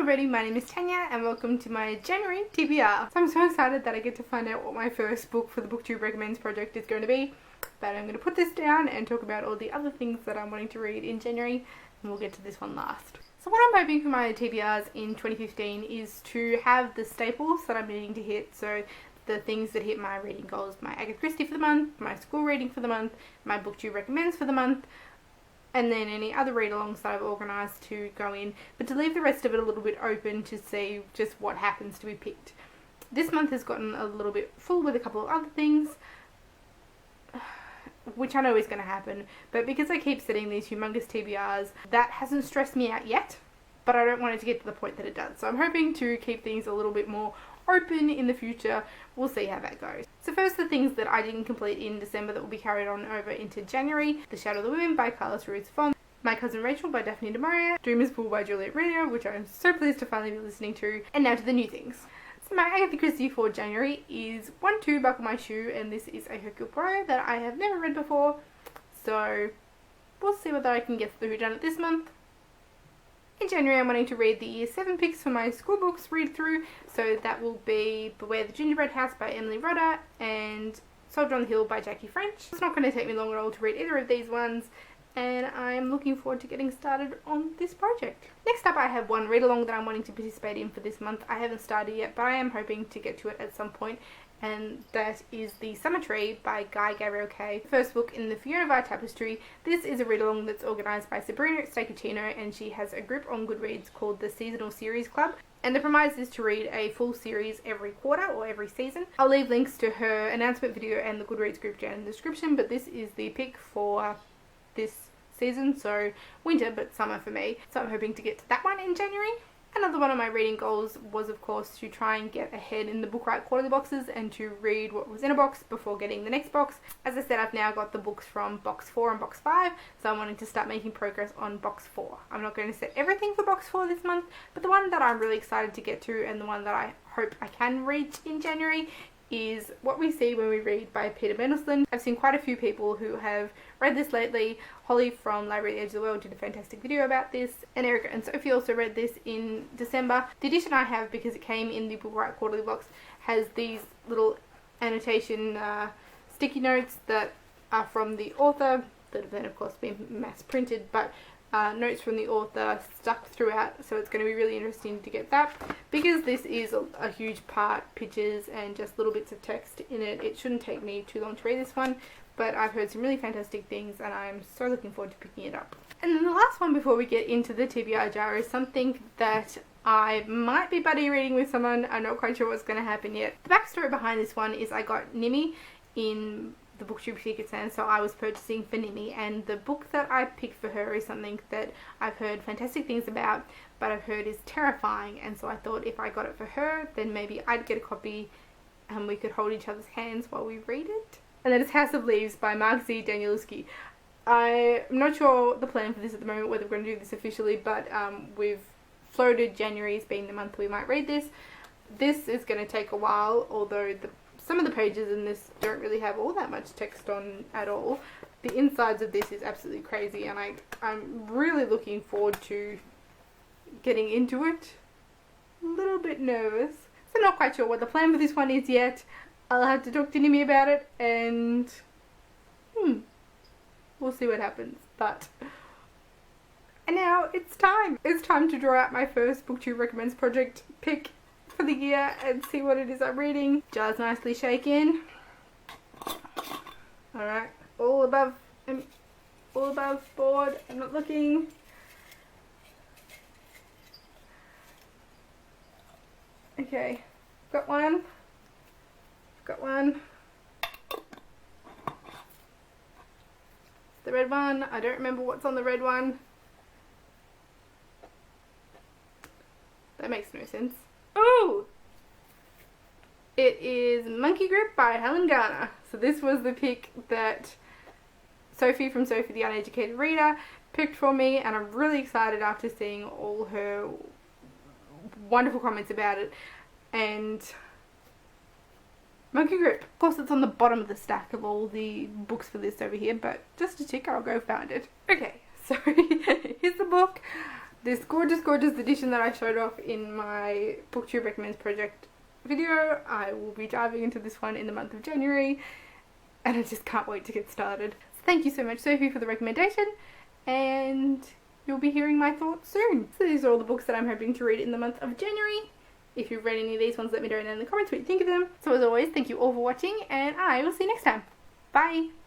already, my name is Tanya and welcome to my January TBR. So I'm so excited that I get to find out what my first book for the Booktube Recommends Project is going to be. But I'm going to put this down and talk about all the other things that I'm wanting to read in January, and we'll get to this one last. So what I'm hoping for my TBRs in 2015 is to have the staples that I'm needing to hit. So the things that hit my reading goals, my Agatha Christie for the month, my school reading for the month, my Booktube Recommends for the month, and then any other read-alongs that I've organised to go in, but to leave the rest of it a little bit open to see just what happens to be picked. This month has gotten a little bit full with a couple of other things, which I know is going to happen, but because I keep setting these humongous TBRs, that hasn't stressed me out yet, but I don't want it to get to the point that it does. So I'm hoping to keep things a little bit more open in the future. We'll see how that goes. So first, the things that I didn't complete in December that will be carried on over into January: The Shadow of the Women by Carlos Ruiz Zafón, My Cousin Rachel by Daphne du Maurier, Dreamer's Pool by Juliet Reader, which I'm so pleased to finally be listening to, and now to the new things. So my Agatha Christie for January is 1-2 Buckle My Shoe, and this is a Hercule Poirot that I have never read before, so we'll see whether I can get the whodunit this month. In January, I'm wanting to read the Year 7 picks for my school books read through, so that will be Beware the Gingerbread House by Emily Rodda and Soldier on the Hill by Jackie French. It's not going to take me long at all to read either of these ones, and I'm looking forward to getting started on this project. Next up, I have one read-along that I'm wanting to participate in for this month. I haven't started yet, but I am hoping to get to it at some point, and that is The Summer Tree by Guy Gabriel Kay, first book in the Fiona Vi tapestry. This is a read-along that's organised by Sabrina Stacatino, and she has a group on Goodreads called the Seasonal Series Club, and the premise is to read a full series every quarter or every season. I'll leave links to her announcement video and the Goodreads group down in the description, but this is the pick for this season, so winter but summer for me. So I'm hoping to get to that one in January. Another one of my reading goals was, of course, to try and get ahead in the Book Right quarterly boxes and to read what was in a box before getting the next box. As I said, I've now got the books from box 4 and box 5, so I'm wanting to start making progress on box 4. I'm not going to set everything for box 4 this month, but the one that I'm really excited to get to and the one that I hope I can reach in January is What We See When We Read by Peter Bendelson. I've seen quite a few people who have read this lately. Holly from Library at the Edge of the World did a fantastic video about this, and Erica and Sophie also read this in December. The edition I have, because it came in the Book Right quarterly box, has these little annotation sticky notes that are from the author, that have then of course been mass printed, but notes from the author stuck throughout, so it's going to be really interesting to get that. Because this is a huge part, pictures and just little bits of text in it, it shouldn't take me too long to read this one, but I've heard some really fantastic things and I'm so looking forward to picking it up. And then the last one before we get into the TBR jar is something that I might be buddy reading with someone. I'm not quite sure what's going to happen yet. The backstory behind this one is I got Nimmy in the Booktube ticket stand, so I was purchasing for Nimmy, and the book that I picked for her is something that I've heard fantastic things about, but I've heard is terrifying, and so I thought if I got it for her, then maybe I'd get a copy and we could hold each other's hands while we read it. And that is House of Leaves by Mark Z. Danielewski. I'm not sure the plan for this at the moment, whether we're going to do this officially, but we've floated January as being the month we might read this. This is going to take a while, although some of the pages in this don't really have all that much text on at all. The insides of this is absolutely crazy, and I'm really looking forward to getting into it. A little bit nervous, so not quite sure what the plan for this one is yet. I'll have to talk to Nimmy about it, and we'll see what happens. And now it's time. It's time to draw out my first Booktube Recommends Project pick for the year and see what it is I'm reading. Jar's nicely shaken. Alright, all above board. I'm not looking. Okay, got one. The red one. I don't remember what's on the red one. That makes no sense. Oh! It is Monkey Grip by Helen Garner. So this was the pick that Sophie from Sophie the Uneducated Reader picked for me, and I'm really excited after seeing all her wonderful comments about it. And Monkey Grip. Of course, it's on the bottom of the stack of all the books for this over here, but just a tick, I'll go find it. Okay, so here's the book. this gorgeous, gorgeous edition that I showed off in my Booktube Recommends Project video. I will be diving into this one in the month of January, and I just can't wait to get started. So thank you so much, Sophie, for the recommendation, and you'll be hearing my thoughts soon. So these are all the books that I'm hoping to read in the month of January. If you've read any of these ones, let me know in the comments what you think of them. So as always, thank you all for watching, and I will see you next time. Bye!